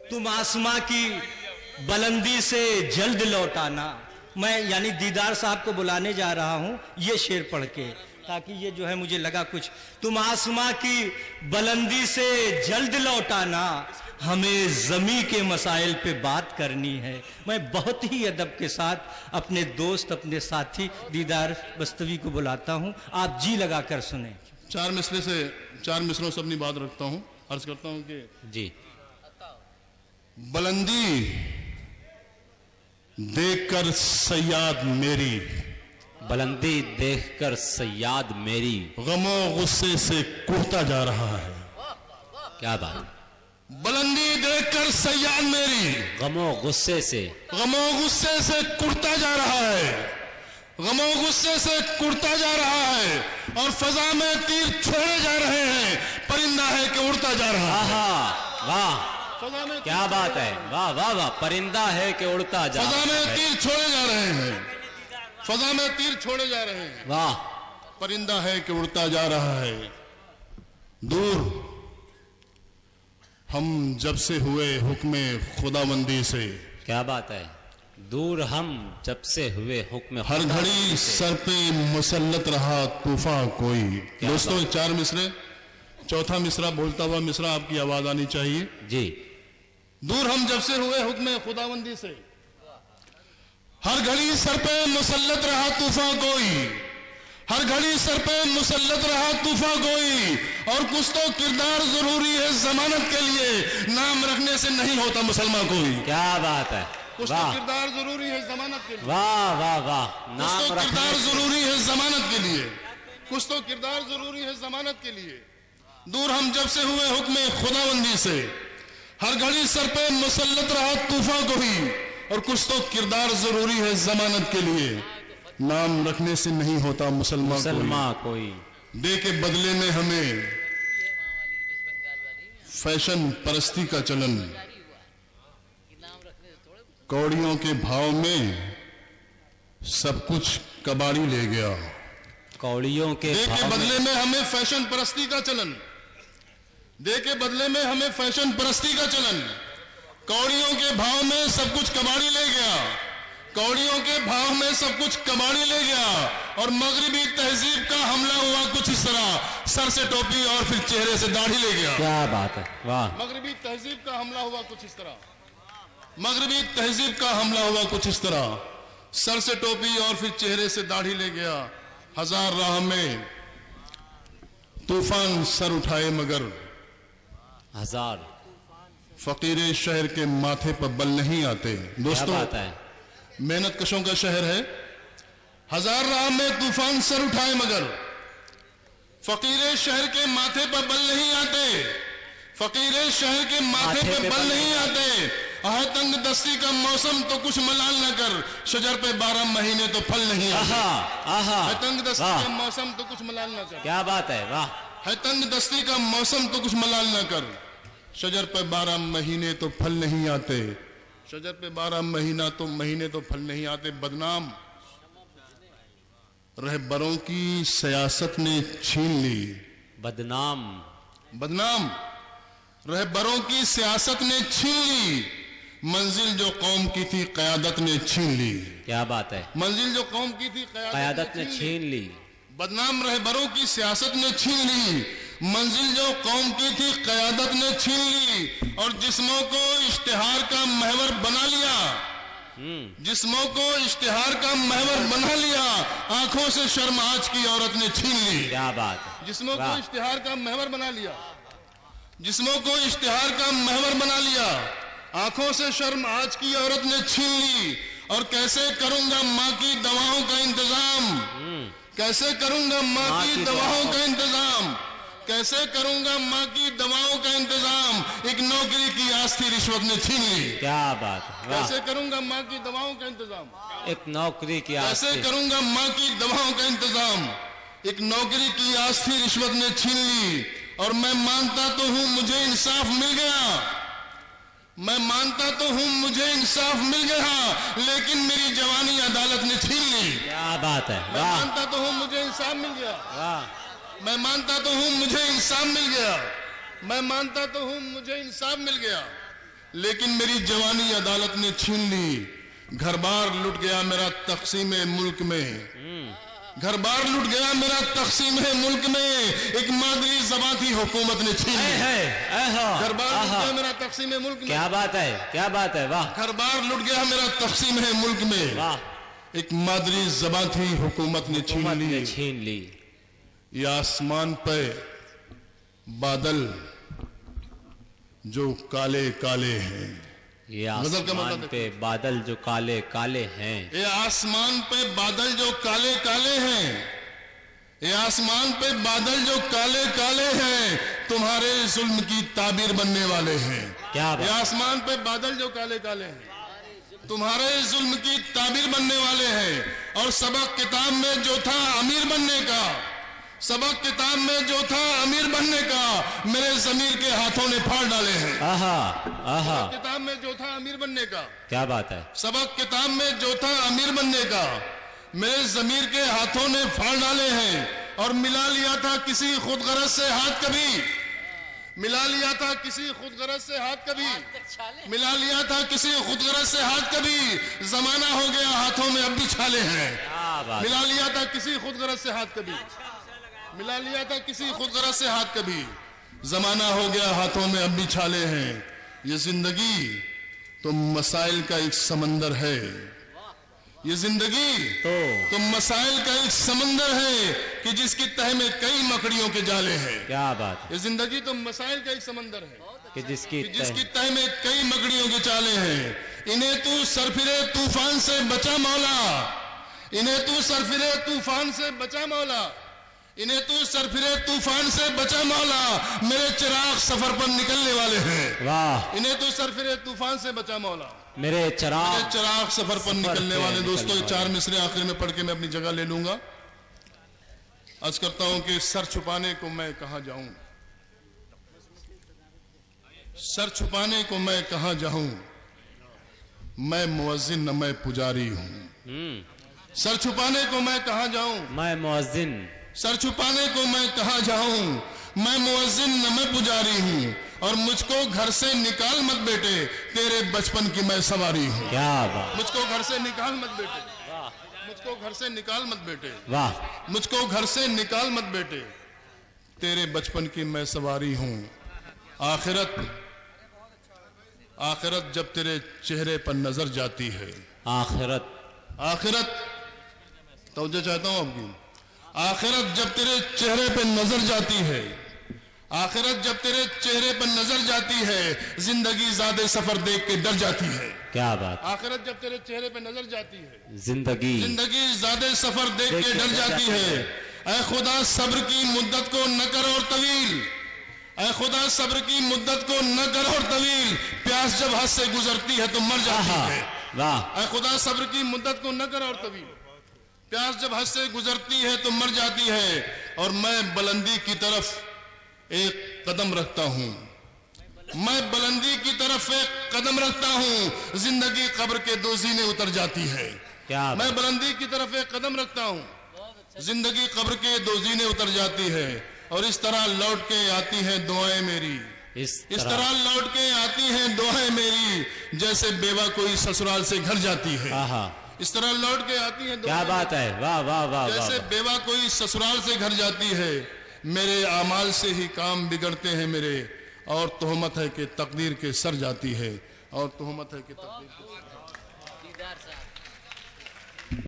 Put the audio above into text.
तुम आसमां की बुलंदी से जल्द लौट आना। मैं यानी दीदार साहब को बुलाने जा रहा हूं ये शेर पढ़ के, ताकि ये जो है मुझे लगा कुछ। तुम आसमां की बुलंदी से जल्द लौट आना, हमें ज़मी के मसाइल पे बात करनी है। मैं बहुत ही अदब के साथ अपने दोस्त, अपने साथी दीदार बस्तवी को बुलाता हूं, आप जी लगा कर सुने। चार मिसरों से अपनी बात रखता हूं। अर्ज करता हूं कि जी। बुलंदी देखकर सयाद मेरी, बुलंदी देखकर सयाद मेरी, गमो गुस्से से कुढ़ता जा रहा है। क्या बात। बुलंदी देखकर सयाद मेरी, गमो गुस्से से कुढ़ता जा रहा है, गमो गुस्से से कुढ़ता जा रहा है, और फजा में तीर छोड़े जा रहे हैं, परिंदा है कि उड़ता जा रहा है। वाह, क्या बात है, वाह वाह वाह, परिंदा है कि उड़ता जा रहा है। फजा में तीर छोड़े जा रहे हैं, फजा में तीर छोड़े जा रहे हैं, वाह, परिंदा है कि उड़ता जा रहा है। दूर हम जब से हुए हुक्मे खुदाबंदी से, क्या बात है, दूर हम जब से हुए हुक्म, हर घड़ी सर पे मुसल्लत रहा तूफान कोई। दोस्तों, चार मिसरे, चौथा मिसरा बोलता हुआ मिसरा आपकी आवाज आनी चाहिए जी। दूर हम जब से हुए हुक्म खुदाबंदी से, हर घड़ी सर पे मुसल्लत रहा तूफान कोई, हर घड़ी सर पे मुसल्लत रहा तूफान कोई, और कुछ तो किरदार जरूरी है जमानत के लिए, नाम रखने से नहीं होता मुसलमान कोई। क्या बात है, कुछ तो किरदार जरूरी है जमानत के लिए, वाह वाह वाह, कुछ तो किरदार जरूरी है जमानत के लिए, कुछ तो किरदार जरूरी है जमानत के लिए। दूर हम जब से हुए हुक्म खुदाबंदी से, हर घड़ी सर पे मुसल्लत रहा तूफान कोई, और कुछ तो किरदार जरूरी है जमानत के लिए, नाम रखने से नहीं होता मुसलमान कोई। दे के बदले में हमें फैशन परस्ती का चलन, कौड़ियों के भाव में सब कुछ कबाड़ी ले गया। कौड़ियों के दे के बदले में हमें फैशन परस्ती का चलन, दे के बदले में हमें फैशन परस्ती का चलन, कौड़ियों के भाव में सब कुछ कबाड़ी ले गया, कौड़ियों के भाव में सब कुछ कबाड़ी ले गया, और मगरिबी तहजीब का हमला हुआ कुछ इस तरह, सर से टोपी और फिर चेहरे से दाढ़ी ले गया। क्या बात है, वाह। मगरिबी तहजीब का हमला हुआ कुछ इस तरह, मगरिबी तहजीब का हमला हुआ कुछ इस तरह, सर से टोपी और फिर चेहरे से दाढ़ी ले गया। हजार राह में तूफान सर उठाए मगर हजार फकीरे शहर के माथे पर बल नहीं आते। दोस्तों, बात है, मेहनत कशों का शहर है। हजार राह में तूफान सर उठाए मगर फकीरे शहर के माथे पर बल नहीं आते, फकीरे शहर के माथे पे बल नहीं आते। आह तंग दस्ती का मौसम तो कुछ मलाल न कर, शजर पे 12 महीने तो फल नहीं आते। तंग दस्ती का मौसम तो कुछ मलाल न कर। क्या बात है, वाह। है तंग दस्ती का मौसम तो कुछ मलाल न कर, शजर पे 12 महीने तो फल नहीं आते, शजर पे 12 महीने तो फल नहीं आते। बदनाम रहबरों की सियासत ने छीन ली, बदनाम रहबरों की सियासत ने छीन ली, मंजिल जो कौम की थी क़यादत ने छीन ली। क्या बात है, मंजिल जो कौम की थी क़यादत ने छीन ली। बदनाम रहबरों की सियासत ने छीन ली, मंजिल जो कौम की थी क़यादत ने छीन ली, और जिस्मों को इश्तिहार का महवर बना लिया, जिस्मों को इश्तिहार का महवर बना लिया, आंखों से शर्म आज की औरत ने छीन ली। क्या बात है, जिस्मों को इश्तिहार का महवर बना लिया, जिस्मों को इश्तिहार का महवर बना लिया, आंखों से शर्म आज की औरत ने छीन ली। और कैसे करूंगा माँ की दवाओं का इंतजाम, कैसे करूंगा माँ की दवाओं का इंतजाम, कैसे करूंगा माँ की दवाओं का इंतजाम, एक नौकरी की आस थी रिश्वत ने छीन ली। क्या बात है, कैसे करूंगा माँ की दवाओं का इंतजाम, एक नौकरी की आस, कैसे करूंगा माँ की दवाओं का इंतजाम, एक नौकरी की आस थी रिश्वत ने छीन ली। और मैं मानता तो हूं मुझे इंसाफ मिल गया, मैं मानता तो हूं मुझे इंसाफ मिल गया, लेकिन मेरी जवानी अदालत ने छीन ली। क्या बात है, मैं मानता तो हूं मुझे इंसाफ मिल गया, मैं मानता तो हूं मुझे इंसाफ मिल गया, मैं मानता तो हूं मुझे इंसाफ मिल गया, लेकिन मेरी जवानी अदालत ने छीन ली। घर बार लुट गया मेरा तकसीम मुल्क में, घर बार लुट गया मेरा तकसीम है मुल्क में, एक मादरी ज़बां थी हुकूमत ने छीन ली। घर बार लुट गया मेरा तकसीम है मुल्क में। क्या बात है, क्या बात है, वाह। घर बार लुट गया मेरा तकसीम है मुल्क में, वाह। एक मादरी ज़बां थी हुकूमत ने छीन ली। ये आसमान पे बादल जो काले काले हैं, ये आसमान पे बादल जो काले काले हैं, ये आसमान पे बादल जो काले काले हैं, ये आसमान पे बादल जो काले काले हैं, तुम्हारे जुल्म की ताबीर बनने वाले हैं। क्या बात। ये आसमान पे बादल जो काले काले हैं, तुम्हारे जुल्म की ताबीर बनने वाले हैं। और सबक किताब में जो था अमीर बनने का, सबक किताब में जो था अमीर बनने का, मेरे ज़मीर के हाथों ने फाड़ डाले हैं। सबक किताब में जो था अमीर बनने का, क्या बात है। सबक किताब में जो था अमीर बनने का, मेरे ज़मीर के हाथों ने फाड़ डाले हैं। और मिला लिया था किसी खुदगरज से हाथ कभी, मिला लिया था किसी खुदगरज से हाथ कभी, मिला लिया था किसी खुदगरज से हाथ कभी, जमाना हो गया हाथों में अब भी छाले हैं। मिला लिया था किसी खुदगरज से हाथ कभी, मिला लिया था किसी खुदगरज से हाथ कभी, जमाना हो गया हाथों में अब भी छाले हैं। ये जिंदगी तो मसाइल का एक समंदर है, ये जिंदगी तो मसाइल का एक समंदर है कि जिसकी तह में कई मकड़ियों के जाले हैं। क्या बात है। ये जिंदगी तो मसाइल का एक समंदर है कि जिसकी तह में कई मकड़ियों के जाले हैं। इन्हें तू सरफिरे तूफान से बचा मौला, इन्हें तू सरफिरे तूफान से बचा मौला, इन्हें तू सरफिरे तूफान से बचा मौला, मेरे चिराग सफर पर निकलने वाले हैं। वाह। इन्हें तू सरफिरे तूफान से बचा मौला, मेरे चिराग सफर पर निकलने वाले। दोस्तों, ये 4 मिसरे आखिर में पढ़ के मैं अपनी जगह ले लूंगा। अर्ज करता हूं कि सर छुपाने को मैं कहां जाऊं, सर छुपाने को मैं कहां जाऊं, मैं मुअज्जिन न मैं पुजारी हूं। सर छुपाने को मैं कहां जाऊं, मैं मुअज्जिन, सर छुपाने को मैं कहां जाऊं, मैं मुअज्जिन न मैं पुजारी हूं। और मुझको घर से निकाल मत बेटे, तेरे बचपन की मैं सवारी हूं। क्या बात। मुझको घर से निकाल मत बेटे, मुझको घर से निकाल मत बेटे, वाह। मुझको घर से निकाल मत बेटे, तेरे बचपन की मैं सवारी हूं। आखिरत, आखिरत जब तेरे चेहरे पर नजर जाती है, आखिरत, आखिरत तवज्जो चाहता हूं आपकी, आखिरत जब तेरे चेहरे पर नजर जाती है, आखिरत जब तेरे चेहरे पर नजर जाती है, जिंदगी ज़्यादा सफर देख के डर जाती है। क्या बात। आखिरत जब तेरे चेहरे पर नजर जाती है, जिंदगी ज़्यादा सफर देख के डर जाती है। ऐ खुदा सब्र की मुद्दत को न कर और तवील, ऐ खुदा सब्र की मुद्दत को न कर और तवील, प्यास जब हद से गुजरती है तो मर जाती है। वाह। ऐ खुदा सब्र की मुद्दत को न कर और तवील, प्यास जब हद से गुजरती है तो मर जाती है। और मैं बुलंदी की तरफ एक कदम रखता हूं, मैं बुलंदी की तरफ एक कदम रखता हूं, जिंदगी कब्र के दो जीने उतर जाती है। क्या मैं बुलंदी की तरफ एक कदम रखता हूं, जिंदगी कब्र के दो जीने उतर जाती है। और इस तरह लौट के आती है दुआएं मेरी, इस तरह लौट के आती हैं दुआएं मेरी, जैसे बेवा कोई ससुराल से घर जाती है। इस तरह लौट के आती हैं। क्या बात है, वाह वाह वाह। जैसे बेवा कोई ससुराल से घर जाती है, मेरे आमाल से ही काम बिगड़ते हैं मेरे, और तोहमत है कि तकदीर के सर जाती है, और तोहमत है कि तकदीर के सर।